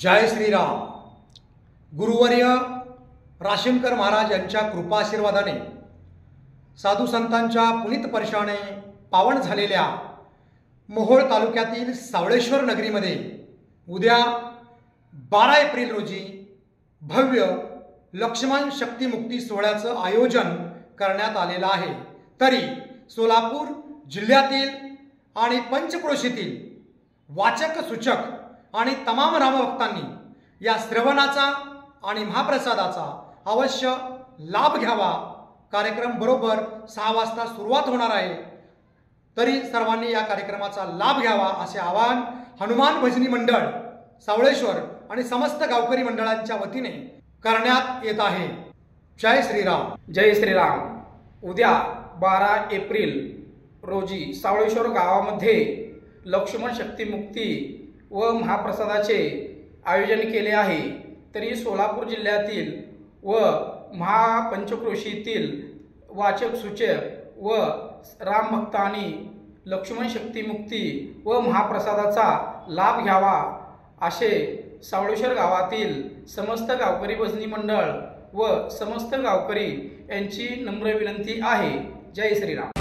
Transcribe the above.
जय श्रीराम। गुरुवर्य राशीनकर महाराज यांच्या कृपाशीर्वादाने साधू संतांच्या पुनीत स्पर्शाने पावन झालेल्या मोहोळ तालुक्यातील सावळेश्वर नगरीमध्ये उद्या 12 एप्रिल रोजी भव्य लक्ष्मण शक्ती मुक्ती सोहळ्याचं आयोजन करण्यात आलेलं आहे। तरी सोलापूर जिल्ह्यातील आणि पंचक्रोशीतील वाचक सूचक आणि तमाम रामभक्तांनी या श्रवणाचा आणि महाप्रसादाचा अवश्य लाभ घ्यावा। कार्यक्रम बरोबर 6 वाजता सुरुवात होणार आहे, तरी सर्वांनी या कार्यक्रमाचा लाभ घ्यावा असे आवाहन हनुमान भजनी मंडळ सावळेश्वर आणि समस्त गावकरी मंडळांच्या वतीने करण्यात येत आहे। जय श्रीराम। जय श्रीराम। उद्या 12 एप्रिल रोजी सावळेश्वर गावामध्ये लक्ष्मण शक्ती मुक्ती व महाप्रसादाचे आयोजन केले आहे। तरी सोलापूर जिल्ह्यातील व महापंचक्रोशीतील वाचक सूचक व रामभक्तांनी लक्ष्मण शक्ती मुक्ती व महाप्रसादाचा लाभ घ्यावा असे सावळेश्वर गावातील समस्त गावकरी भजनी मंडळ व समस्त गावकरी यांची नम्र विनंती आहे। जय श्रीराम।